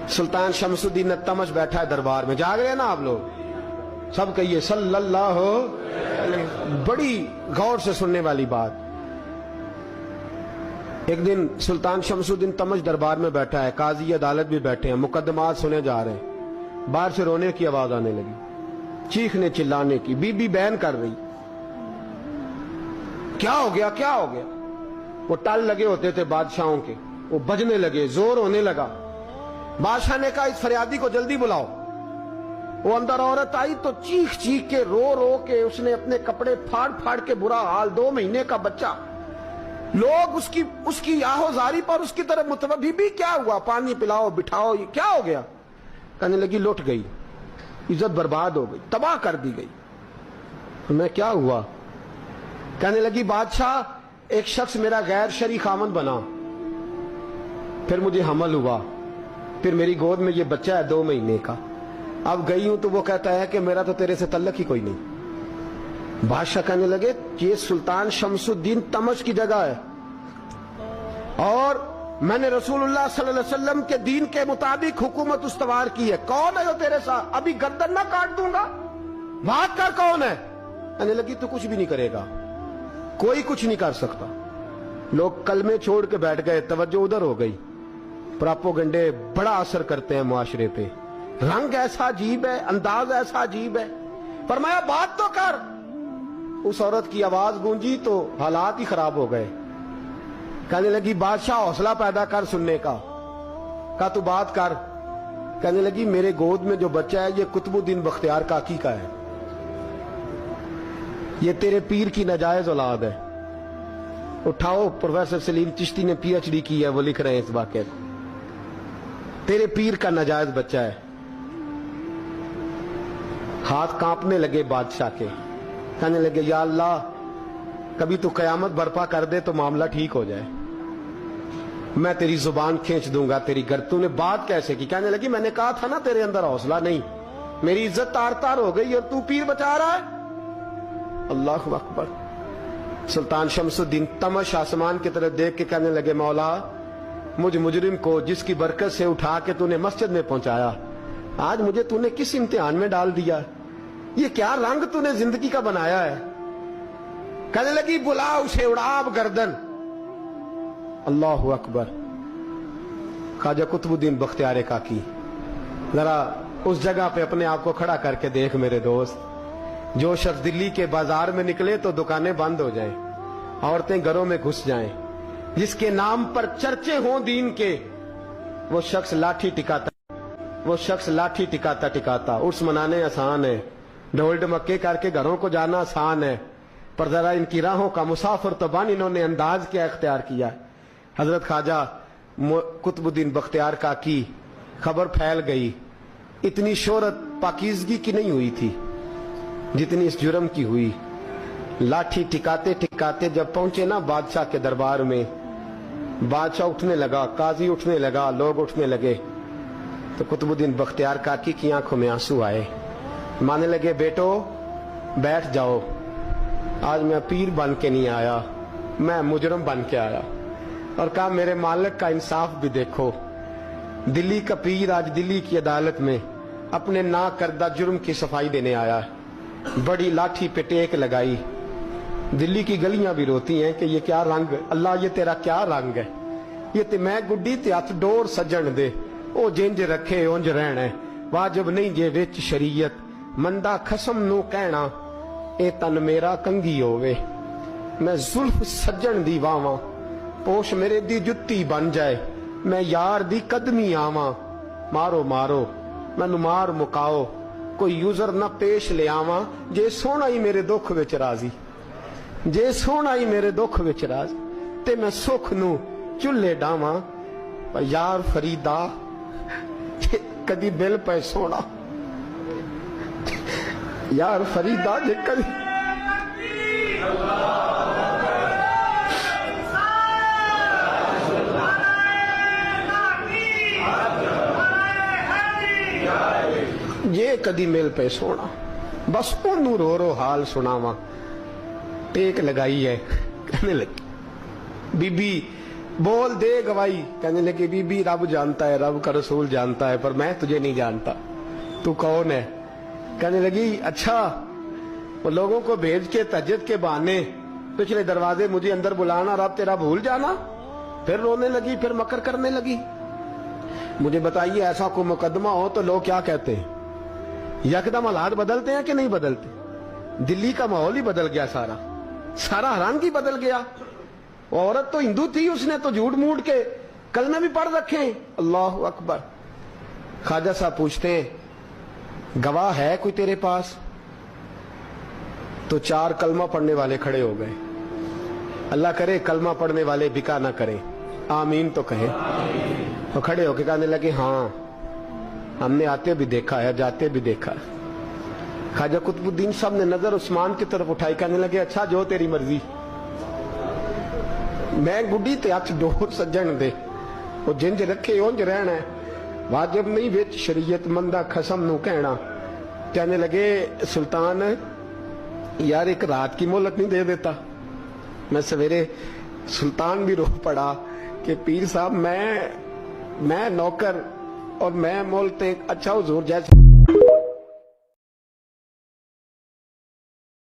सुल्तान शमसुद्दीन तमश बैठा है दरबार में, जाग रहे हैं ना आप लोग, सब कहिए सल्लल्लाहु अलैहि। बड़ी गौर से सुनने वाली बात। एक दिन सुल्तान शमसुद्दीन तमश दरबार में बैठा है, काजी अदालत भी बैठे हैं, मुकदमात सुने जा रहे हैं। बाहर से रोने की आवाज आने लगी, चीखने चिल्लाने की। बीबी बयान कर रही, क्या हो गया क्या हो गया। वो टल लगे होते थे बादशाहों के, वो बजने लगे, जोर होने लगा। बादशाह ने कहा इस फरियादी को जल्दी बुलाओ। वो अंदर औरत आई तो चीख चीख के रो रो के उसने अपने कपड़े फाड़ फाड़ के, बुरा हाल, 2 महीने का बच्चा। लोग उसकी आहोजारी पर उसकी तरफ मुतवज्जह। बीबी क्या हुआ, पानी पिलाओ बिठाओ, ये क्या हो गया। कहने लगी लुट गई, इज्जत बर्बाद हो गई, तबाह कर दी गई। मैं क्या हुआ। कहने लगी बादशाह एक शख्स मेरा गैर शरई खामन बना, फिर मुझे हमल हुआ, फिर मेरी गोद में ये बच्चा है 2 महीने का। अब गई हूं तो वो कहता है कि मेरा तो तेरे से तल्लक ही कोई नहीं। बादशाह कहने लगे ये सुल्तान शमसुद्दीन तमश की जगह है और मैंने रसूलुल्लाह सल्लल्लाहु अलैहि वसल्लम के दीन के मुताबिक हुकूमत उस्तवार की है। कौन है जो तेरे साथ, अभी गर्दन ना काट दूंगा, बात कर कौन है। कहने लगी तू कुछ भी नहीं करेगा, कोई कुछ नहीं कर सकता। लोग कलमे छोड़ के बैठ गए, तवज्जो उधर हो गई। प्रोपेगेंडे बड़ा असर करते हैं मुआशरे पे। रंग ऐसा अजीब है, अंदाज ऐसा अजीब है। फरमाया बात तो कर। उस औरत की आवाज गूंजी तो हालात ही खराब हो गए। कहने लगी बादशाह हौसला पैदा कर सुनने का। कहा तू बात कर। कहने लगी मेरे गोद में जो बच्चा है ये कुतुबुद्दीन बख्तियार काकी का है, ये तेरे पीर की नाजायज औलाद है। उठाओ, प्रोफेसर सलीम चिश्ती ने PhD की है, वो लिख रहे हैं इस वाक़े को। तेरे पीर का नाजायज बच्चा है। हाथ कांपने लगे बादशाह के। कहने लगे या अल्लाह कभी तू कयामत बर्पा कर दे तो मामला ठीक हो जाए, मैं तेरी जुबान खींच दूंगा तेरी घर। तूने बात कैसे की। कहने लगी मैंने कहा था ना तेरे अंदर हौसला नहीं, मेरी इज्जत तार तार हो गई और तू पीर बचा रहा है। अल्लाहु अकबर। सुल्तान शमसुद्दीन तमश आसमान की तरफ देख के कहने लगे मौला मुझ मुजरिम को जिसकी बरकत से उठा के तूने मस्जिद में पहुंचाया, आज मुझे तूने किस इम्तिहान में डाल दिया। ये क्या रंग तूने जिंदगी का बनाया है। कहने लगी बुला उसे, उड़ाब गर्दन। अल्लाहु अकबर। ख्वाजा कुतुबुद्दीन बख्तियार काकी, जरा उस जगह पे अपने आप को खड़ा करके देख मेरे दोस्त। जो शख्स दिल्ली के बाजार में निकले तो दुकानें बंद हो जाएं, औरतें घरों में घुस जाएं, जिसके नाम पर चर्चे हों दीन के, वो शख्स लाठी टिकाता टिकाता उर्स मनाने आसान है, ढोल ढमक्के करके घरों को जाना आसान है, पर जरा इनकी राहों का मुसाफिर तबान इन्होंने अंदाज क्या इख्तियार किया। हजरत ख्वाजा कुतुबुद्दीन बख्तियार काकी खबर फैल गई। इतनी शोहरत पाकीज़गी की नहीं हुई थी जितनी इस जुर्म की हुई। लाठी टिकाते टिकाते जब पहुंचे ना बादशाह के दरबार में, बादशाह उठने लगा, काजी उठने लगा, लोग उठने लगे, तो कुतुबुद्दीन बख्तियार काकी की आंखों में आंसू आए। माने लगे बेटो बैठ जाओ, आज मैं पीर बन के नहीं आया, मैं मुजरम बन के आया। और कहा मेरे मालिक का इंसाफ भी देखो। दिल्ली का पीर आज दिल्ली की अदालत में अपने ना करदा जुर्म की सफाई देने आया है। बड़ी लाठी पे टेक लगाई। दिल्ली की गलियां भी रोती हैं कि ये क्या रंग, अल्लाह ये तेरा क्या रंग है। ये ते मैं गुड्डी ते हथ डोर सजन दे, ओ जिंज रखे उंज रहना, वाजिब नहीं जे विच शरीयत, मंदा खसम नू कहना ए तन मेरा कंगी होवे। मैं जुल्फ सजन दी वावां, पोश मेरे दी जुत्ती बन जाए, मैं यार दी कदमी आवां। मारो मारो मैनू मार मुकाओ, कोई यूजर ना पेश ले आवां, जे सोना ही मेरे दुख विच राजी, जे सोना ही मेरे दुख विच राजी, ते मैं सुख नू चुल्हे डावां। पर यार फरीदा कदी बिल पे सोना, यार फरीदा जे कदी ये कदी मिल पे सोना, बस ओनू रो रो हाल सुनावा। टेक लगाई है। कहने लगी बीबी بول دے گواہی. کہنے لگے بی بی رب جانتا ہے, رب کا رسول جانتا ہے, پر میں تجھے نہیں جانتا, تو کون ہے؟ کہنے لگی اچھا وہ لوگوں کو بھیج کے تہجد کے بہانے پچھلے دروازے مجھے اندر بلانا, رب تیرا بھول جانا. پھر رونے لگی, پھر مکر کرنے لگی. مجھے بتائیے ایسا کوئی مقدمہ ہو تو لوگ کیا کہتے ہیں؟ یکدم حالات بدلتے ہیں کہ نہیں بدلتے؟ دلی کا ماحول ہی بدل گیا, سارا حیرانگی بدل گیا. عورت تو ہندو تھی, اس نے تو جھوٹ موٹ کے کلمے بھی پڑھ رکھے ہیں. اللہ اکبر. خواجہ صاحب پوچھتے ہیں گواہ ہے کوئی تیرے پاس؟ تو 4 کلمہ پڑھنے والے کھڑے ہو گئے. اللہ کرے کلمہ پڑھنے والے بکا نہ کریں, آمین تو کہیں. تو کھڑے ہو کے کہنے لگے ہاں ہم نے آتے بھی دیکھا ہے, جاتے بھی دیکھا ہے. خواجہ قطب الدین صاحب نے نظر عثمان کی طرف اٹھائی, کہنے لگے اچھا جو تیری مرضی, میں گڈی تے ہاتھ ڈور سجن دے, وہ جنج رکھے اونج رہنا ہے, واجب نہیں وچ شریعت مندہ قسم نو کہنا. کہنے لگے سلطان یار ایک رات کی مہلت نہیں دے دیتا؟ میں سویرے سلطان بھی رو پڑا کہ پیر صاحب میں نوکر اور میں مولتے, اچھا حضور جیسے